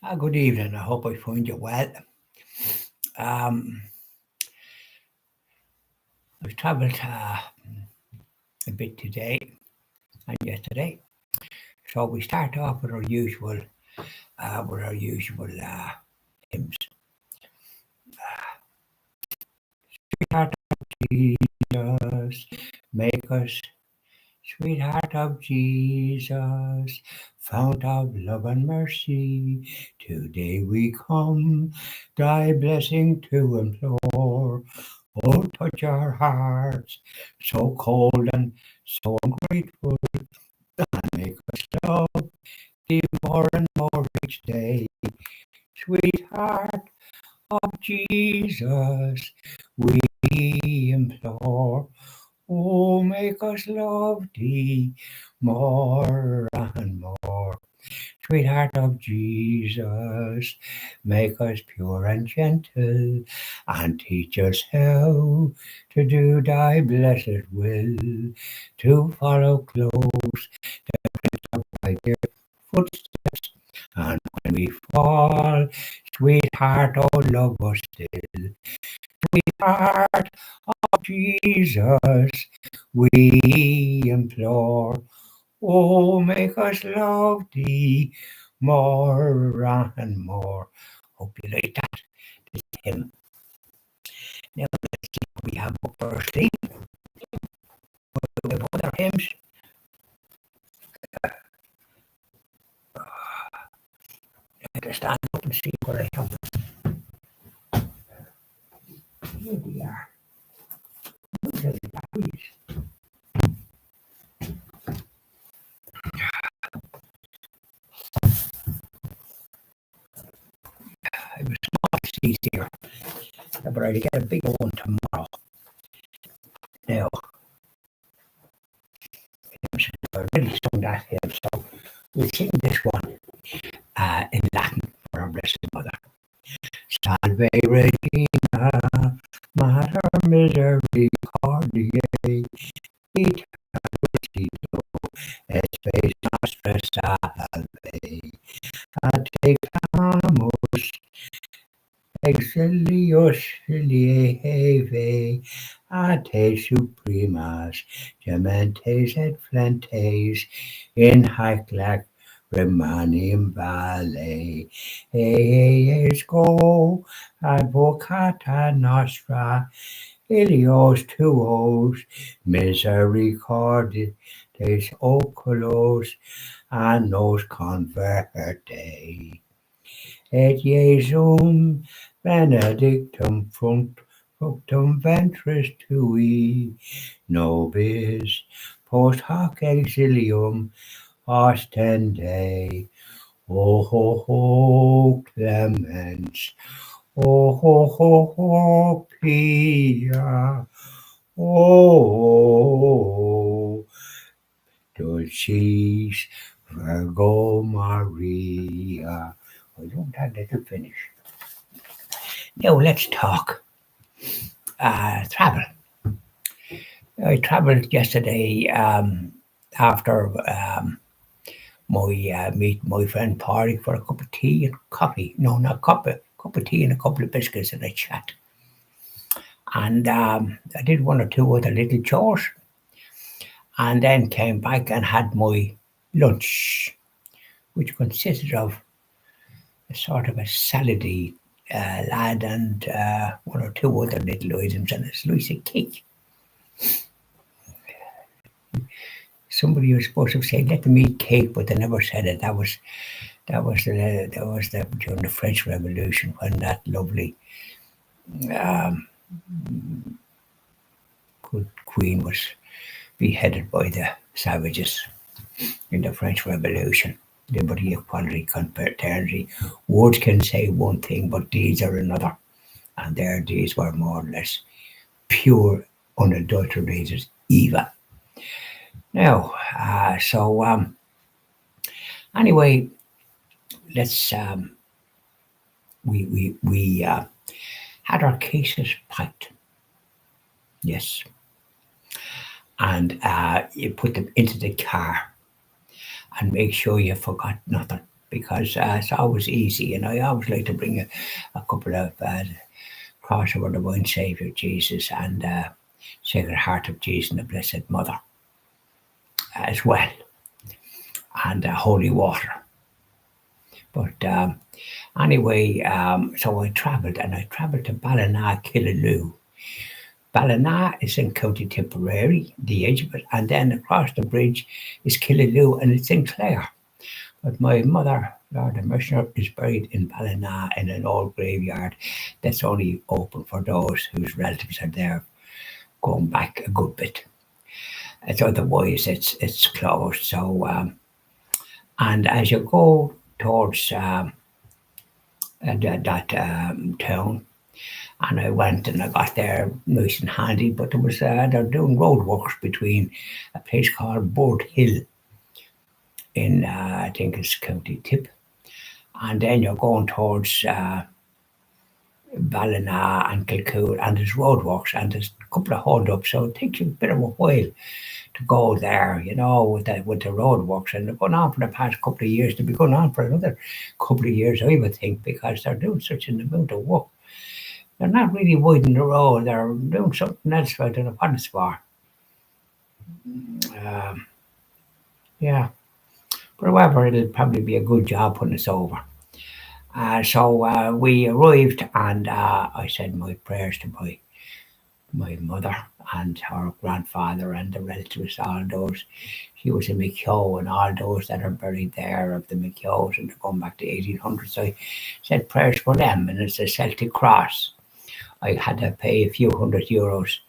Good evening. I hope I find you well. Um, I've travelled a bit today and yesterday, so we start off with our usual hymns. Sweetheart of Jesus, make us. Sweetheart of Jesus, fount of love and mercy, today we come, thy blessing to implore. Oh, touch our hearts, so cold and so ungrateful, and make us love thee more and more each day. Sweetheart of Jesus, we implore. Oh, make us love thee more and more. Sweetheart of Jesus, make us pure and gentle, and teach us how to do thy blessed will, to follow close by their footsteps, and when we fall, sweetheart, oh, love us still. Sweetheart of Jesus, we implore. Oh, make us love thee more and more. Hope you like that. This hymn. Now let's see what we have up firstly. We have other hymns. Let's stand up and see what I have. Here we are. Please. I was small seeds here, but I'll get a big one tomorrow. Now, I already sung that hymn, so we'll sing this one in Latin for our Blessed Mother. Salve Regina, Mater Misericordiae, et Vestido, et spes nostra salve. Adeclamus exilios filiae Hevae, a te supremas, gementes et flentes, in haec lacrimanium vale, eis go advocata nostra, Ilios tuos misericordias oculos a nos converte. Et Iesum benedictum fructum ventris tui, nobis post hoc exilium ostende. O clemens, O pia, O dulcis Virgo Maria. I don't have that to finish. Now let's talk travel. I travelled yesterday after meet my friend Parry for a cup of tea and coffee. No, not cup of tea and a couple of biscuits and a chat. And I did one or two other little chores, and then came back and had my lunch, which consisted of a sort of a salady lad and one or two other little items and a slice of cake. Somebody was supposed to say, "Let them eat cake," but they never said it. That was during the French Revolution when that lovely um, good queen was beheaded by the savages in the French Revolution. Liberty, equality, fraternity. Words can say one thing, but deeds are another. And their deeds were more or less pure, unadulterated evil. Now, anyway, let's we had our cases packed. Yes, and you put them into the car and make sure you forgot nothing. because it's always easy, and I always like to bring a couple of cross over the one Saviour Jesus and Sacred Heart of Jesus and the Blessed Mother as well, and holy water. But anyway, so I travelled, and I travelled to Ballina, Killaloe. Ballina is in County Tipperary, the edge of it, and then across the bridge is Killaloe, and it's in Clare. But my mother, Lord the Mercer, is buried in Ballina in an old graveyard that's only open for those whose relatives are there, going back a good bit. It's otherwise it's closed. So and as you go towards that town, and I went and I got there nice and handy. But there was they're doing roadworks between a place called Board Hill in I think it's County Tip, and then you're going towards Ballina and Kilcool, and there's roadworks and there's a couple of hold ups, so it takes you a bit of a while to go there, with the roadworks, and they're going on for the past couple of years. They'll be going on for another couple of years, I would think, because they're doing such an amount of work. They're not really widening the road; they're doing something else. I don't know what it's for. Um, yeah, but however, it'll probably be a good job putting us over. So we arrived, and I said my prayers to my mother and her grandfather and the relatives, all those. She was a McHugh, and all those that are buried there of the McHughs, and they're going back to 1800. So I said prayers for them, and it's a Celtic cross. I had to pay a few €100,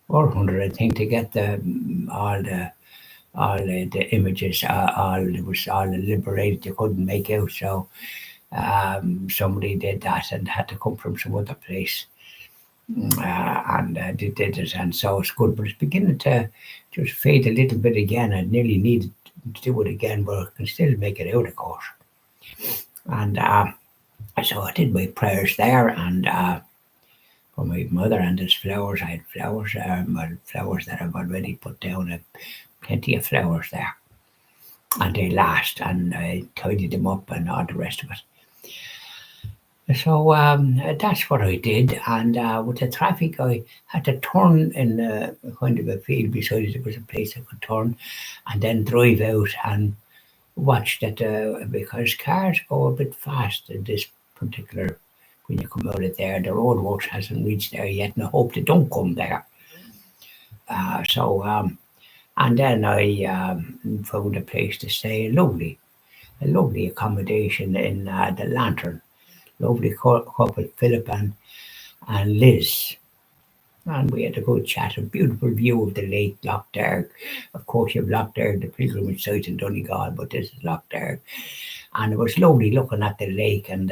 400, I think, to get the images. All it was all liberated. You couldn't make out, so somebody did that and had to come from some other place. And they did it, and so it's good. But it's beginning to just fade a little bit again. I nearly needed to do it again, but I can still make it out, of course. And so I did my prayers there, and for my mother, and there's flowers. I had flowers, flowers that I've already put down. Plenty of flowers there, and they last, and I tidied them up and all the rest of it. So that's what I did, and with the traffic, I had to turn in kind of a field beside it. There was a place I could turn, and then drive out and watch that because cars go a bit fast in this particular. When you come out of there, the roadworks hasn't reached there yet, and I hope they don't come there. So and then I found a place to stay, a lovely accommodation in the Lantern. Lovely couple, Philip and Liz. And we had a good chat, a beautiful view of the lake, Loch Derg. Of course, you have Loch Derg, the pilgrimage site in Donegal, but this is Loch Derg. And it was lovely looking at the lake and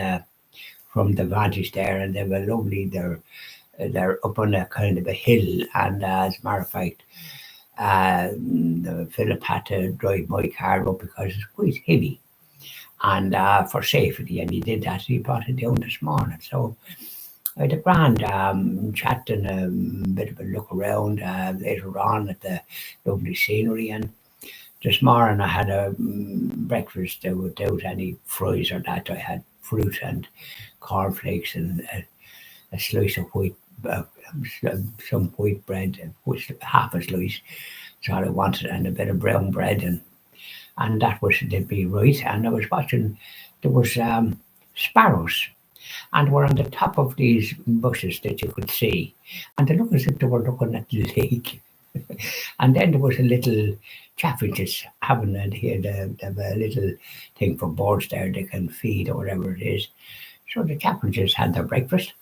from the vantage there, and they were lovely. They're up on a kind of a hill, and as a matter of fact, Philip had to drive my car up because it's quite heavy and for safety, and he did that. He brought it down this morning. So I had a grand chat and a bit of a look around later on at the lovely scenery. And this morning I had a breakfast without any fries or that. I had fruit and cornflakes and a slice of uh, some white bread, which half a slice. That's all I wanted, and a bit of brown bread, and that was did be right. And I was watching. There was sparrows, and were on the top of these bushes that you could see, and they looked as if they were looking at the lake. And then there was a little chaffinches having it here. They have a little thing for birds there they can feed or whatever it is. So the chaffinches had their breakfast,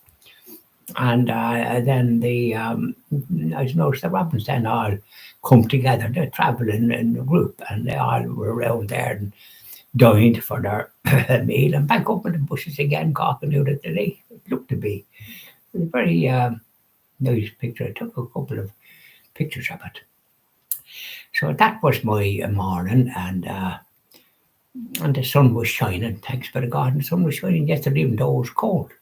and then I noticed the robins then all come together. They travel in a group, and they all were around there and dined for their meal and back up in the bushes again, gawking out at the lake. It looked to be a very nice picture. I took a couple of pictures of it. So that was my morning, and the sun was shining. Thanks be to God, and the sun was shining yesterday, even though it was cold. I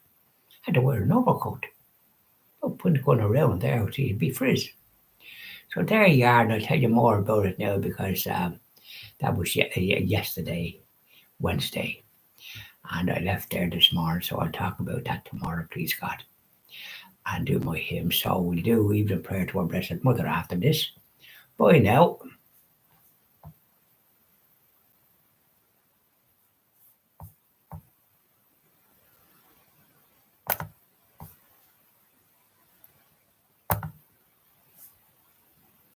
had to wear an overcoat. No point going around there, you'd be frizz. So there you are, and I'll tell you more about it now because that was yesterday. Wednesday. And I left there this morning, so I'll talk about that tomorrow, please God, and do my hymn. So we'll do evening prayer to our Blessed Mother after this. Bye now.